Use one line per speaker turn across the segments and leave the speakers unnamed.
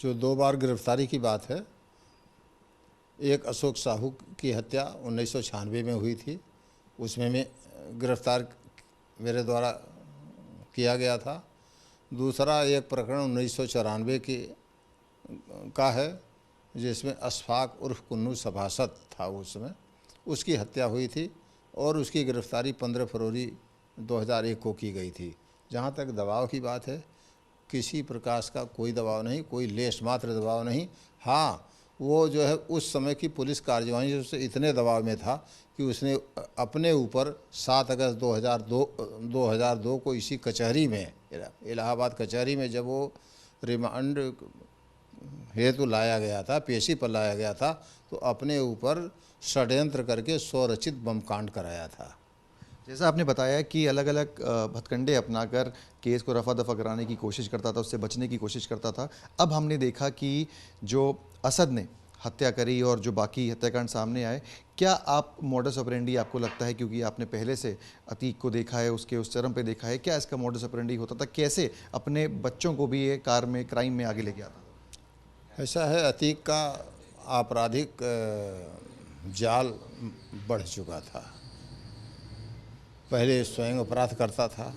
जो 2 बार गिरफ्तारी की बात है, एक अशोक साहू की हत्या 1996 में हुई थी, उसमें मैं गिरफ्तार मेरे द्वारा किया गया था। दूसरा एक प्रकरण 1994 की का है, जिसमें अशफाक उर्फ कुन्नू सभासद था उसमें, उसकी हत्या हुई थी और उसकी गिरफ्तारी 15 फरवरी 2001 को की गई थी। जहाँ तक दबाव की बात है, किसी प्रकार का कोई दबाव नहीं, कोई लेश मात्र दबाव नहीं। हाँ, वो जो है उस समय की पुलिस कार्यवाही से इतने दबाव में था कि उसने अपने ऊपर 7 अगस्त 2002 को इसी कचहरी में, इलाहाबाद कचहरी में, जब वो रिमांड हेतु लाया गया था, पेशी पर लाया गया था, तो अपने ऊपर षड्यंत्र करके स्वरचित बम कांड कराया था।
जैसा आपने बताया कि अलग अलग हथकंडे अपनाकर केस को रफा दफा कराने की कोशिश करता था, उससे बचने की कोशिश करता था। अब हमने देखा कि जो असद ने हत्या करी और जो बाकी हत्याकांड सामने आए, क्या आप मॉडस ऑपरेंडी आपको लगता है, क्योंकि आपने पहले से अतीक को देखा है, उसके उस चरम पे देखा है, क्या इसका मॉडस ऑपरेंडी होता था? कैसे अपने बच्चों को भी ये कार में क्राइम में आगे लेके आता?
ऐसा है, अतीक का आपराधिक जाल बढ़ चुका था। पहले स्वयं अपराध करता था,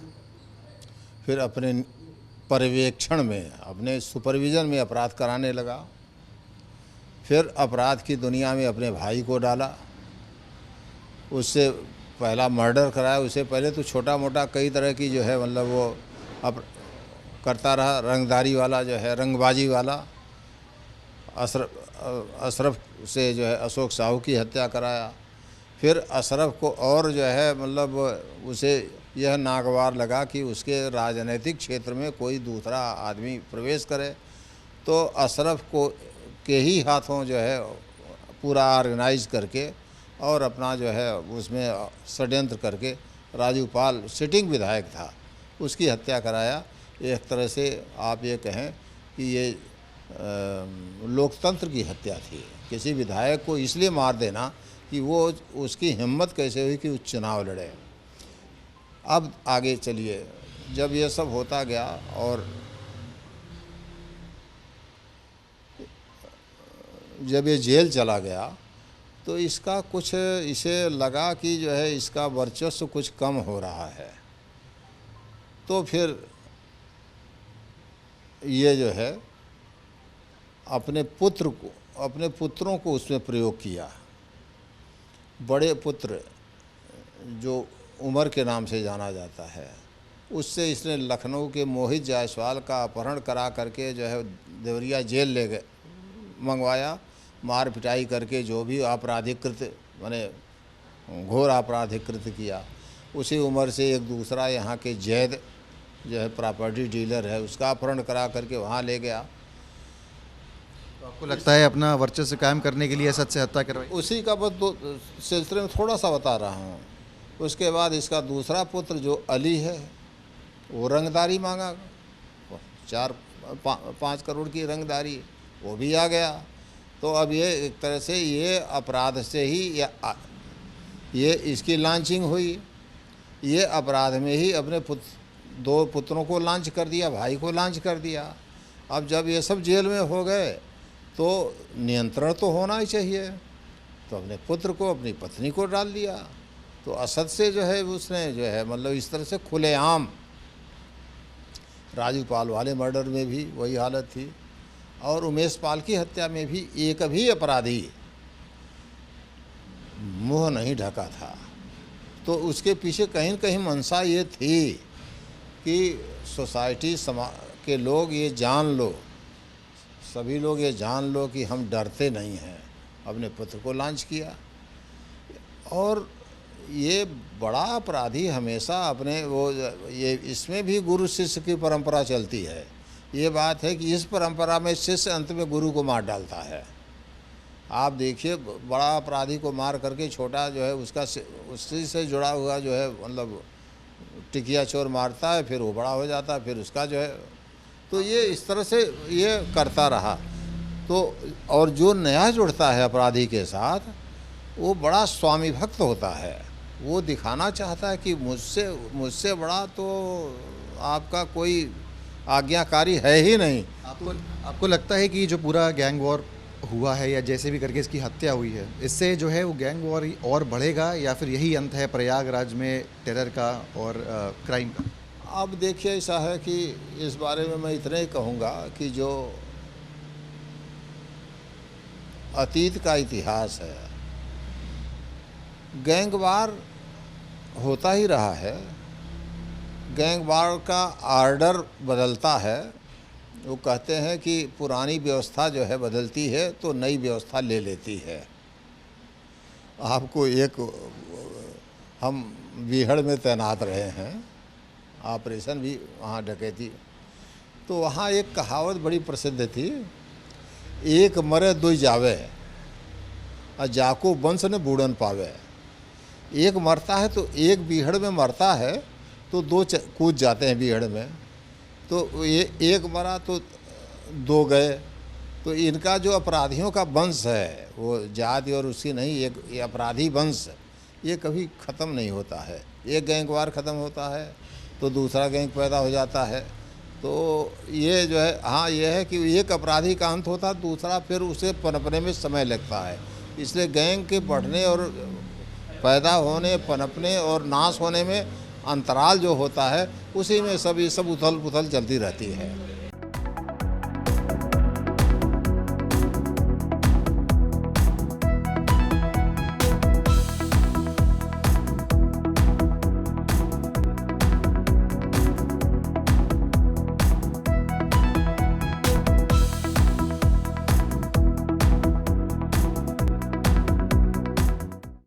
फिर अपने पर्यवेक्षण में, अपने सुपरविज़न में अपराध कराने लगा, फिर अपराध की दुनिया में अपने भाई को डाला, उससे पहला मर्डर कराया। उससे पहले तो छोटा मोटा कई तरह की जो है मतलब वो अब करता रहा, रंगदारी वाला जो है, रंगबाजी वाला। अशरफ से जो है अशोक साहू की हत्या कराया। फिर अशरफ को और जो है मतलब उसे यह नागवार लगा कि उसके राजनीतिक क्षेत्र में कोई दूसरा आदमी प्रवेश करे, तो अशरफ को के ही हाथों जो है पूरा ऑर्गेनाइज करके और अपना जो है उसमें षड्यंत्र करके, राजू पाल सिटिंग विधायक था, उसकी हत्या कराया। एक तरह से आप ये कहें कि ये लोकतंत्र की हत्या थी। किसी विधायक को इसलिए मार देना कि वो, उसकी हिम्मत कैसे हुई कि वो चुनाव लड़े। अब आगे चलिए, जब ये सब होता गया और जब ये जेल चला गया, तो इसका कुछ, इसे लगा कि जो है इसका वर्चस्व कुछ कम हो रहा है, तो फिर ये जो है अपने पुत्रों को उसमें प्रयोग किया। बड़े पुत्र जो उमर के नाम से जाना जाता है, उससे इसने लखनऊ के मोहित जायसवाल का अपहरण करा करके जो है देवरिया जेल ले गए, मंगवाया, मार पिटाई करके जो भी आपराधिक कृत्य, माने घोर आपराधिक कृत्य किया। उसी उम्र से एक दूसरा यहाँ के जैद जो है प्रॉपर्टी डीलर है, उसका अपहरण करा करके वहाँ ले गया।
तो आपको लगता है अपना वर्चस्व कायम करने के लिए असद से हत्या करवाई?
उसी का बस दो सिलसिले में थोड़ा सा बता रहा हूँ। उसके बाद इसका दूसरा पुत्र जो अली है, वो रंगदारी मांगा, 4-5 करोड़ की रंगदारी, वो भी आ गया। तो अब ये एक तरह से ये अपराध से ही ये इसकी लॉन्चिंग हुई। ये अपराध में ही अपने 2 पुत्रों को लॉन्च कर दिया, भाई को लॉन्च कर दिया। अब जब ये सब जेल में हो गए तो नियंत्रण तो होना ही चाहिए, तो अपने पुत्र को, अपनी पत्नी को डाल दिया। तो असद से जो है उसने जो है मतलब इस तरह से खुलेआम, राजू पाल वाले मर्डर में भी वही हालत थी, और उमेश पाल की हत्या में भी एक भी अपराधी मुंह नहीं ढका था। तो उसके पीछे कहीं न कहीं मंशा ये थी कि सोसाइटी, समाज के लोग ये जान लो, सभी लोग ये जान लो कि हम डरते नहीं हैं। अपने पुत्र को लॉन्च किया। और ये बड़ा अपराधी हमेशा अपने वो, ये इसमें भी गुरु शिष्य की परंपरा चलती है। ये बात है कि इस परंपरा में शिष्य अंत में गुरु को मार डालता है। आप देखिए, बड़ा अपराधी को मार करके छोटा जो है उसका, उसी से जुड़ा हुआ जो है मतलब टिकिया चोर मारता है, फिर वो बड़ा हो जाता है, फिर उसका जो है, तो ये इस तरह से ये करता रहा। तो और जो नया जुड़ता है अपराधी के साथ, वो बड़ा स्वामी भक्त होता है। वो दिखाना चाहता है कि मुझसे बड़ा तो आपका कोई आज्ञाकारी है ही नहीं।
आपको लगता है कि जो पूरा गैंग वॉर हुआ है या जैसे भी करके इसकी हत्या हुई है, इससे जो है वो गैंग वॉर और बढ़ेगा या फिर यही अंत है प्रयागराज में टेरर का और क्राइम का?
अब देखिए, ऐसा है कि इस बारे में मैं इतना ही कहूँगा कि जो अतीत का इतिहास है, गैंगवार होता ही रहा है। गैंगवार का आर्डर बदलता है। वो कहते हैं कि पुरानी व्यवस्था जो है बदलती है तो नई व्यवस्था ले लेती है। आपको एक, हम बीहड़ में तैनात रहे हैं, ऑपरेशन भी वहाँ डकैती, तो वहाँ एक कहावत बड़ी प्रसिद्ध थी, एक मरे दो जावे और जाको वंश ने बूढ़न पावे। एक मरता है तो एक बीहड़ में मरता है तो दो कूद जाते हैं बीहड़ में, तो ये एक मरा तो दो गए। तो इनका जो अपराधियों का वंश है वो जाति और उसकी नहीं, एक ये अपराधी वंश, ये कभी ख़त्म नहीं होता है। एक गैंगवार ख़त्म होता है तो दूसरा गैंग पैदा हो जाता है। तो ये जो है, हाँ ये है कि एक अपराधी का अंत होता है, दूसरा फिर उसे पनपने में समय लगता है। इसलिए गैंग के बढ़ने और पैदा होने, पनपने और नाश होने में अंतराल जो होता है, उसी में सब ये सब उथल पुथल चलती रहती है।